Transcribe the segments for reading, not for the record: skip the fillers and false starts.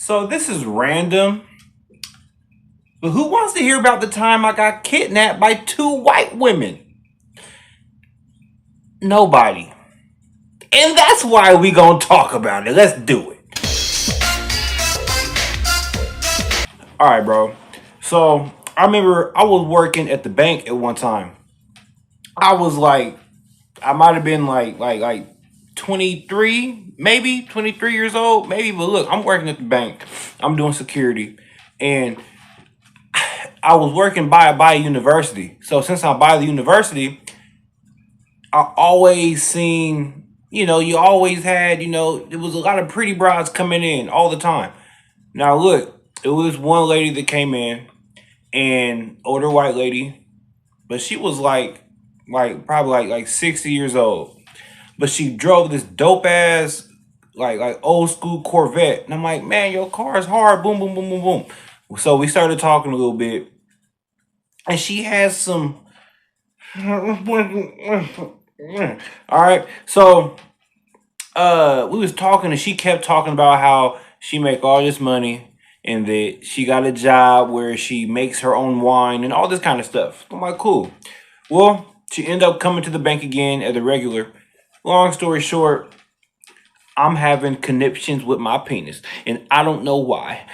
So this is random, but who wants to hear about the time I got kidnapped by two white women? Nobody. And that's why we gonna talk about it. Let's do it. All right, bro. So I remember I was working at the bank at one time. I was like, I might have been like 23, maybe 23 years old, maybe. But look, I'm working at the bank. I'm doing security, and I was working by a university. So since I'm by the university, I always seen, you always had, there was a lot of pretty brides coming in all the time. Now look, it was one lady that came in, and older white lady, but she was like probably like 60 years old. But she drove this dope ass like old school Corvette. And I'm like, man, your car is hard. Boom, boom, boom, boom, boom. So we started talking a little bit. And she has some all right. So we was talking, and she kept talking about how she make all this money, and that she got a job where she makes her own wine and all this kind of stuff. I'm like, cool. Well, she ended up coming to the bank again as a regular. Long story short, I'm having conniptions with my penis, and I don't know why.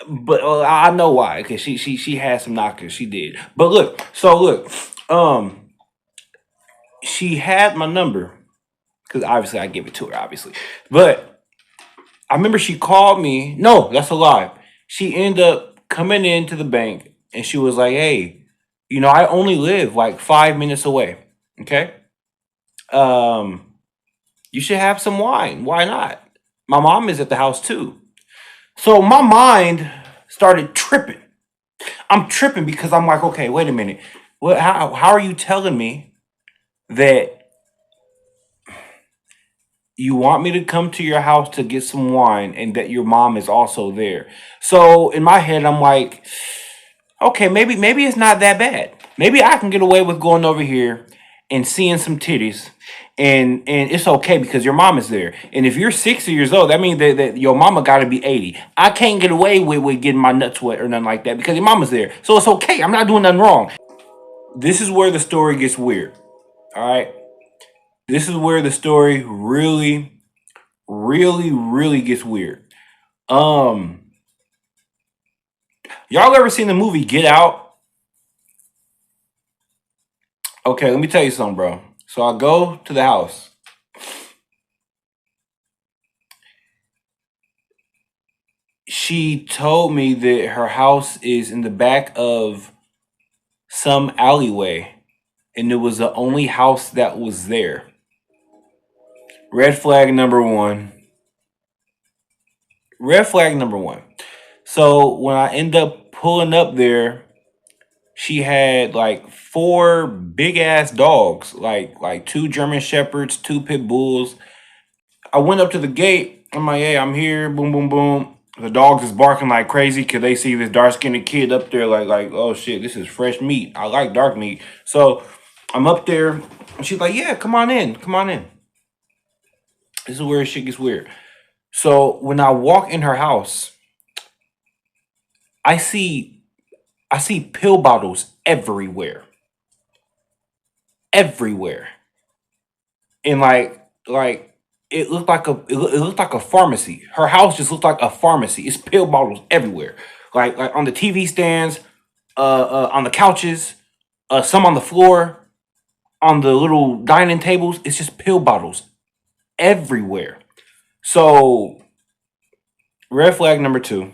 But I know why, because she had some knockers. She did. But look, um, she had my number because obviously I gave it to her, obviously. But I remember she called me. No, that's a lie. She ended up coming into the bank, and she was like, "Hey, I only live like 5 minutes away. Okay, um, you should have some wine. Why not? My mom is at the house too." So my mind started tripping. I'm tripping because I'm like, okay, wait a minute. What? How are you telling me that you want me to come to your house to get some wine and that your mom is also there? So in my head, I'm like, okay, maybe it's not that bad. Maybe I can get away with going over here and seeing some titties, and it's okay because your mom is there. And if you're 60 years old, that means that your mama got to be 80. I can't get away with getting my nuts wet or nothing like that because your mama's there. So it's okay. I'm not doing nothing wrong. This is where the story gets weird. All right. This is where the story really, really, really gets weird. Um, y'all ever seen the movie Get Out? Okay, let me tell you something, bro. So I go to the house. She told me that her house is in the back of some alleyway, and it was the only house that was there. Red flag number one. Red flag number one. So when I end up pulling up there, she had like four big ass dogs, like two German shepherds, two pit bulls. I went up to the gate. I'm like, hey, I'm here. Boom, boom, boom. The dogs is barking like crazy because they see this dark skinned kid up there, like, oh shit, this is fresh meat. I like dark meat. So I'm up there, and she's like, yeah, come on in, come on in. This is where shit gets weird. So when I walk in her house, I see I see pill bottles everywhere, everywhere, and like it looked like a pharmacy. Her house just looked like a pharmacy. It's pill bottles everywhere, like on the TV stands, on the couches, some on the floor, on the little dining tables. It's just pill bottles everywhere. So red flag number two.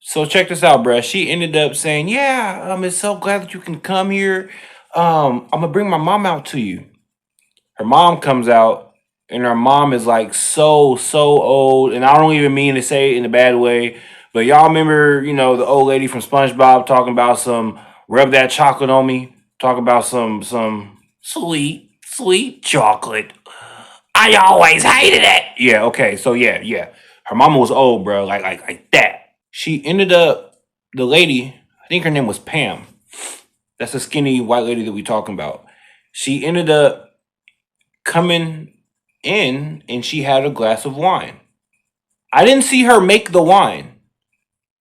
So check this out, bruh. She ended up saying, "Yeah, it's so glad that you can come here. I'm gonna bring my mom out to you." Her mom comes out, and her mom is like so old, and I don't even mean to say it in a bad way, but y'all remember, the old lady from SpongeBob talking about some rub that chocolate on me, talking about some sweet chocolate. I always hated it. Yeah, okay, so yeah. Her mama was old, bro, like that. She ended up the lady, I think her name was Pam. That's the skinny white lady that we talking about. She ended up coming in, and she had a glass of wine. I didn't see her make the wine.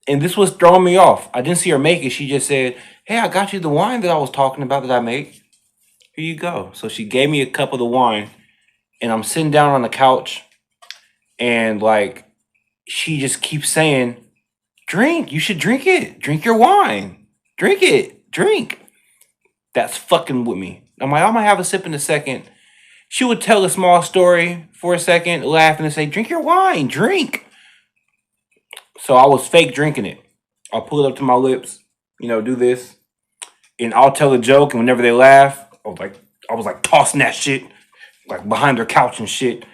And this was throwing me off. I didn't see her make it. She just said, "Hey, I got you the wine that I was talking about that I made. Here you go." So she gave me a cup of the wine, and I'm sitting down on the couch, and like she just keeps saying, "Drink. You should drink it. Drink your wine. Drink it. Drink." That's fucking with me. I'm like, I'm gonna have a sip in a second. She would tell a small story for a second, laugh, and say, "Drink your wine. Drink." So I was fake drinking it. I'll pull it up to my lips, do this, and I'll tell a joke, and whenever they laugh, I was like tossing that shit like behind their couch and shit.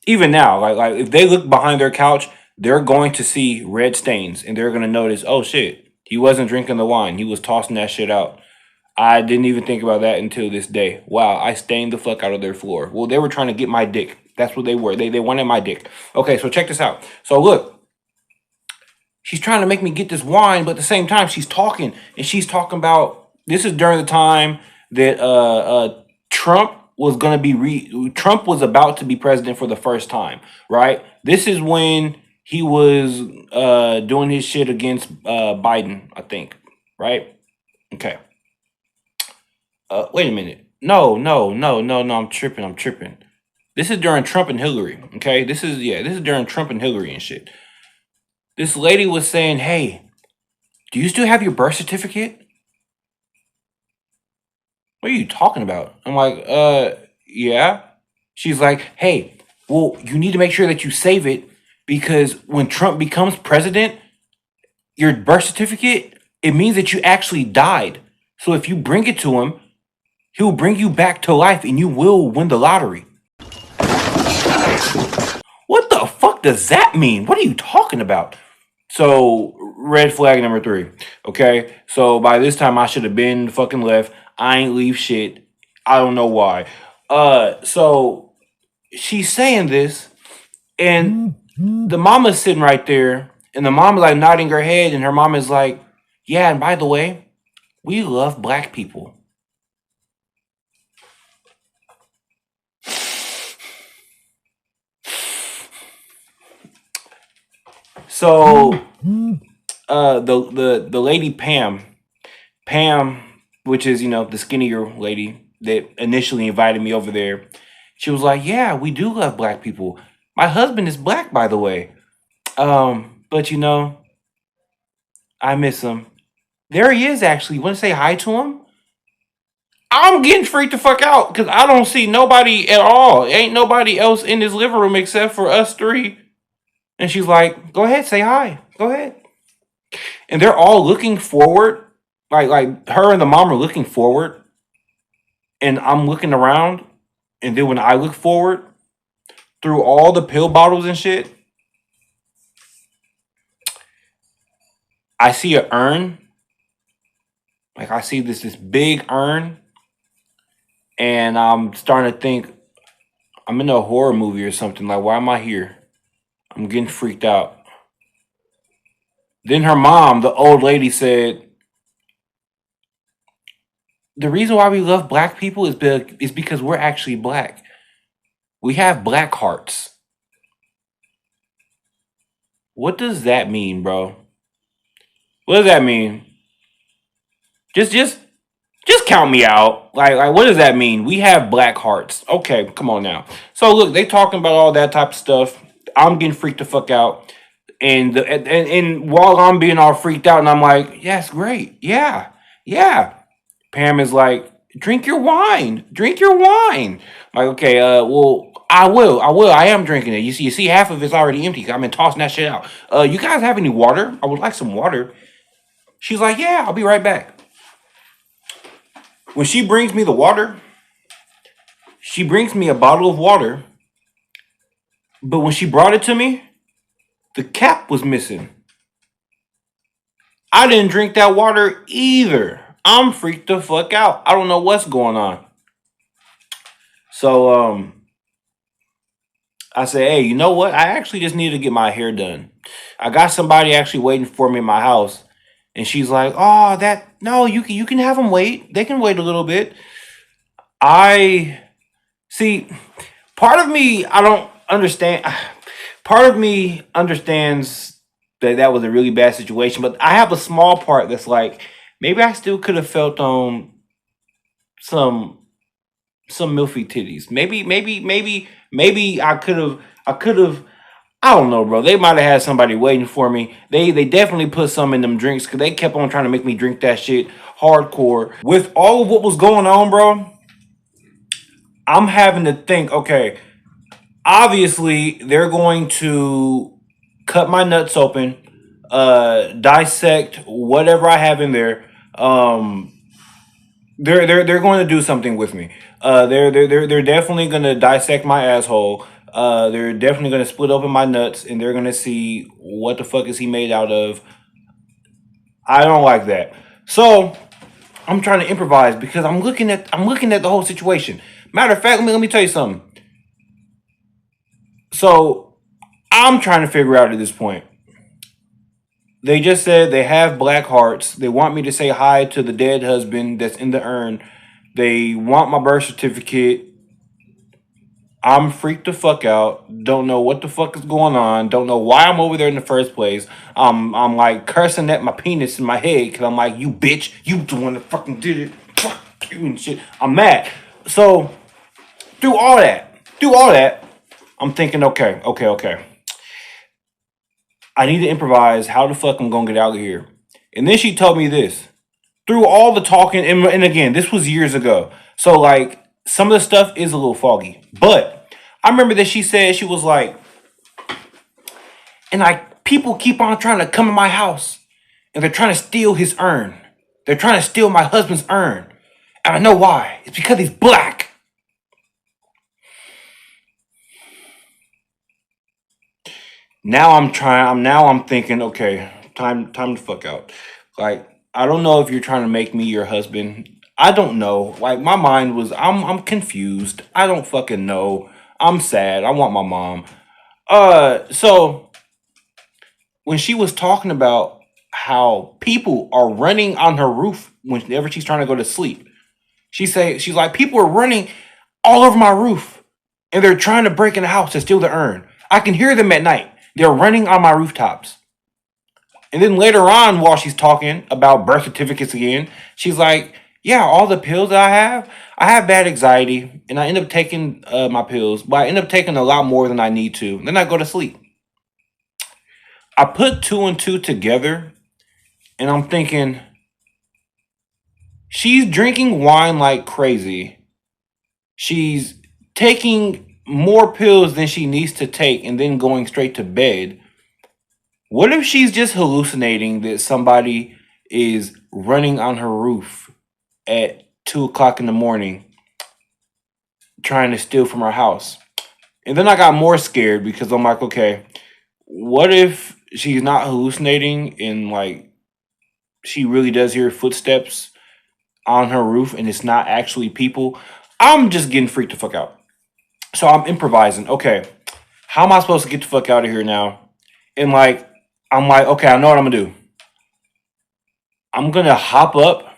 Even now, like if they look behind their couch, they're going to see red stains, and they're gonna notice, oh shit, he wasn't drinking the wine, he was tossing that shit out. I didn't even think about that until this day. Wow, I stained the fuck out of their floor. Well, they were trying to get my dick. That's what they were. They wanted my dick. Okay, so check this out. So look, she's trying to make me get this wine, but at the same time, she's talking, and she's talking about this is during the time that Trump was gonna be Trump was about to be president for the first time, right? This is when he was doing his shit against Biden, I think, right? Okay. Wait a minute. No, no, no, no, no. I'm tripping. I'm tripping. This is during Trump and Hillary. Okay. This is during Trump and Hillary and shit. This lady was saying, "Hey, do you still have your birth certificate?" What are you talking about? I'm like, yeah. She's like, "Hey, well, you need to make sure that you save it because when Trump becomes president, your birth certificate, it means that you actually died. So if you bring it to him, he'll bring you back to life and you will win the lottery." What the fuck does that mean? What are you talking about? So, red flag number 3. Okay. So by this time I should have been fucking left. I ain't leave shit. I don't know why. So she's saying this, and the mama's sitting right there, and the mama like nodding her head, and her mom is like, "Yeah, and by the way, we love black people." So the lady Pam, which is the skinnier lady that initially invited me over there, she was like, "Yeah, we do love black people. My husband is black, by the way. But I miss him. There he is, actually. Want to say hi to him?" I'm getting freaked the fuck out because I don't see nobody at all. Ain't nobody else in this living room except for us 3. And she's like, "Go ahead, say hi. Go ahead." And they're all looking forward, like her and the mom are looking forward, and I'm looking around, and then when I look forward through all the pill bottles and shit, I see an urn. Like I see this big urn, and I'm starting to think I'm in a horror movie or something. Like, why am I here? I'm getting freaked out. Then her mom, the old lady, said, "The reason why we love black people is because we're actually black. We have black hearts." What does that mean, bro? What does that mean? Just count me out. Like what does that mean? We have black hearts. Okay, come on now. So look, they talking about all that type of stuff. I'm getting freaked the fuck out. And while I'm being all freaked out, and I'm like, "Yes, great. Yeah. Yeah." Pam is like, "Drink your wine. Drink your wine." Like, okay, well, I will. I am drinking it. You see, half of it's already empty. I've been tossing that shit out. You guys have any water? I would like some water. She's like, "Yeah, I'll be right back." When she brings me the water, she brings me a bottle of water. But when she brought it to me, the cap was missing. I didn't drink that water either. I'm freaked the fuck out. I don't know what's going on. So I said, "Hey, you know what? I actually just need to get my hair done. I got somebody actually waiting for me in my house." And she's like, "Oh, that no, you can have them wait. They can wait a little bit." I see. Part of me, I don't understand. part of me understands that that was a really bad situation, but I have a small part that's like maybe I still could have felt on some some milfy titties. Maybe I could have. I don't know, bro. They might have had somebody waiting for me. They definitely put some in them drinks because they kept on trying to make me drink that shit hardcore. With all of what was going on, bro, I'm having to think. Okay, obviously they're going to cut my nuts open, dissect whatever I have in there. They're going to do something with me. They're definitely going to dissect my asshole. They're definitely going to split open my nuts, and they're going to see what the fuck is he made out of. I don't like that. So I'm trying to improvise because I'm looking at the whole situation. Matter of fact, let me tell you something. So I'm trying to figure out at this point. They just said they have black hearts. They want me to say hi to the dead husband that's in the urn. They want my birth certificate. I'm freaked the fuck out. Don't know what the fuck is going on. Don't know why I'm over there in the first place. I'm like cursing at my penis in my head because I'm like, you bitch, you the one that fucking did it. Fuck you and shit. I'm mad. So through all that, I'm thinking, okay. I need to improvise how the fuck I'm gonna get out of here. And then she told me this. Through all the talking, and again, this was years ago. So like some of the stuff is a little foggy. But I remember that she said she was like, and like people keep on trying to come in my house and they're trying to steal his urn. They're trying to steal my husband's urn. And I know why. It's because he's black. Now I'm thinking, okay, time to fuck out. Like, I don't know if you're trying to make me your husband. I don't know. Like my mind was I'm confused. I don't fucking know. I'm sad. I want my mom. So when she was talking about how people are running on her roof whenever she's trying to go to sleep, she's like, people are running all over my roof and they're trying to break in the house to steal the urn. I can hear them at night. They're running on my rooftops. And then later on, while she's talking about birth certificates again, she's like, yeah, all the pills that I have bad anxiety, and I end up taking my pills, but I end up taking a lot more than I need to. Then I go to sleep. I put two and two together, and I'm thinking, she's drinking wine like crazy. She's taking more pills than she needs to take, and then going straight to bed. What if she's just hallucinating that somebody is running on her roof at 2 o'clock in the morning trying to steal from her house? And then I got more scared because I'm like, okay, what if she's not hallucinating and like she really does hear footsteps on her roof and it's not actually people? I'm just getting freaked the fuck out. So I'm improvising. Okay, how am I supposed to get the fuck out of here now? And like, I'm like, okay, I know what I'm gonna do. I'm gonna hop up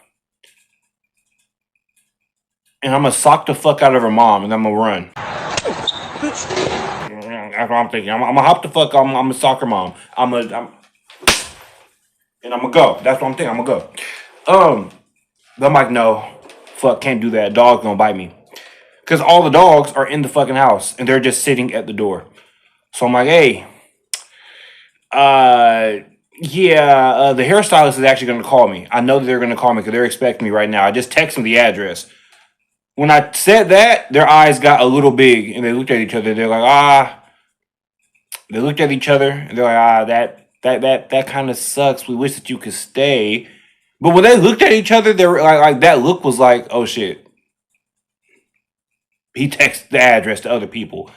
and I'm gonna sock the fuck out of her mom and I'm gonna run. That's what I'm thinking. I'm gonna hop the fuck. I'm gonna sock her mom. And I'm gonna go. That's what I'm thinking. I'm gonna go. But I'm like, no, fuck, can't do that. Dog's gonna bite me because all the dogs are in the fucking house and they're just sitting at the door. So I'm like, hey, uh, yeah, the hairstylist is actually gonna call me. I know that they're gonna call me because they're expecting me right now. I just text them the address. When I said that, their eyes got a little big and they looked at each other. They're like, ah. They looked at each other and they're like, ah, that kind of sucks. We wish that you could stay. But when they looked at each other, they were like that look was like, oh shit. He texted the address to other people.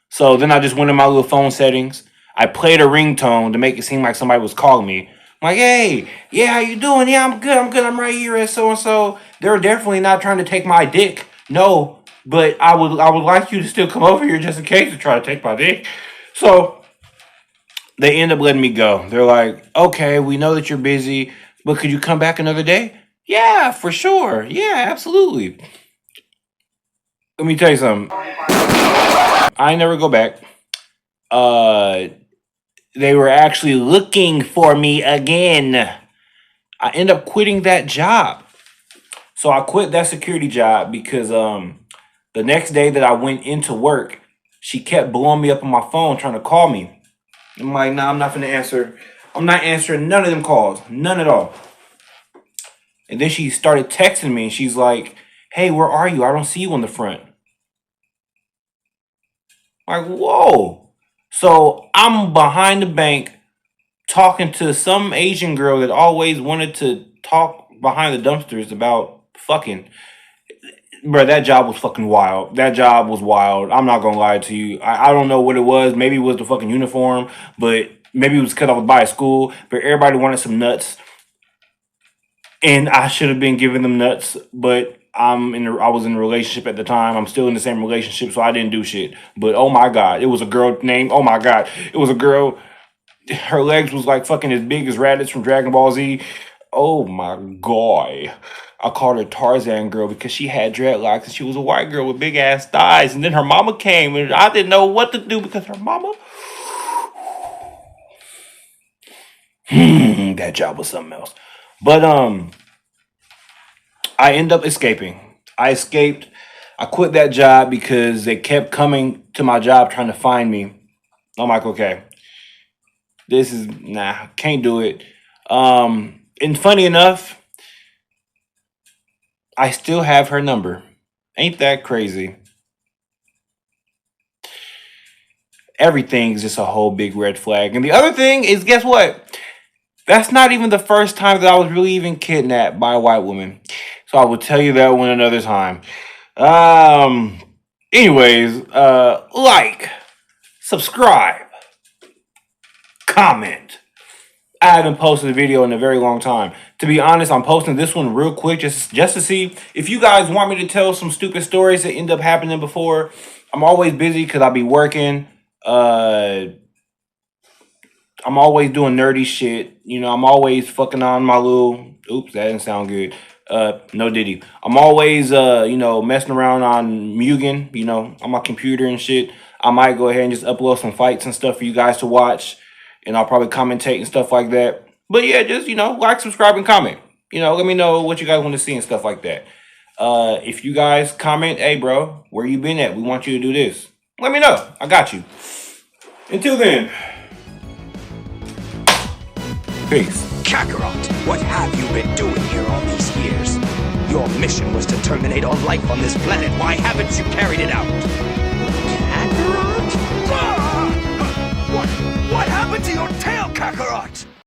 So then I just went in my little phone settings. I played a ringtone to make it seem like somebody was calling me. I'm like, hey, yeah, how you doing? Yeah, I'm good. I'm good. I'm right here at so and so. They're definitely not trying to take my dick. No, but I would like you to still come over here just in case to try to take my dick. So they end up letting me go. They're like, okay, we know that you're busy, but could you come back another day? Yeah, for sure. Yeah, absolutely. Let me tell you something. I never go back. uh, they were actually looking for me again. I end up quitting that job. So I quit that security job because the next day that I went into work, she kept blowing me up on my phone trying to call me. I'm like, nah, I'm not gonna answer. I'm not answering none of them calls, none at all. And then she started texting me and she's like, hey, where are you? I don't see you on the front. Like, whoa. So I'm behind the bank talking to some Asian girl that always wanted to talk behind the dumpsters about fucking. Bro, that job was fucking wild. That job was wild. I'm not gonna lie to you. I don't know what it was. Maybe it was the fucking uniform, but maybe it was cut off by a school. But everybody wanted some nuts, and I should have been giving them nuts. But I was in a relationship at the time. I'm still in the same relationship, so I didn't do shit. But oh my god, it was a girl named. Oh my god, it was a girl. Her legs was like fucking as big as Raditz from Dragon Ball Z. Oh my god. I called her Tarzan girl because she had dreadlocks and she was a white girl with big ass thighs. And then her mama came and I didn't know what to do because her mama. That job was something else. But I end up escaping. I escaped. I quit that job because they kept coming to my job trying to find me. I'm like, okay, this is can't do it. And funny enough, I still have her number. Ain't that crazy? Everything's just a whole big red flag. And the other thing is, guess what? That's not even the first time that I was really even kidnapped by a white woman. So I will tell you that one another time. Anyways, like, subscribe, comment. I haven't posted a video in a very long time. To be honest, I'm posting this one real quick just to see if you guys want me to tell some stupid stories that end up happening before. I'm always busy because I'll be working. I'm always doing nerdy shit. You know, I'm always fucking on my little... Oops, that didn't sound good. No diddy. I'm always, messing around on Mugen, on my computer and shit. I might go ahead and just upload some fights and stuff for you guys to watch. And I'll probably commentate and stuff like that. But yeah, just, like, subscribe, and comment. Let me know what you guys want to see and stuff like that. If you guys comment, hey, bro, where you been at? We want you to do this. Let me know. I got you. Until then. Peace. Kakarot, what have you been doing here all these years? Your mission was to terminate all life on this planet. Why haven't you carried it out? Kakarot? What happened to your tail, Kakarot?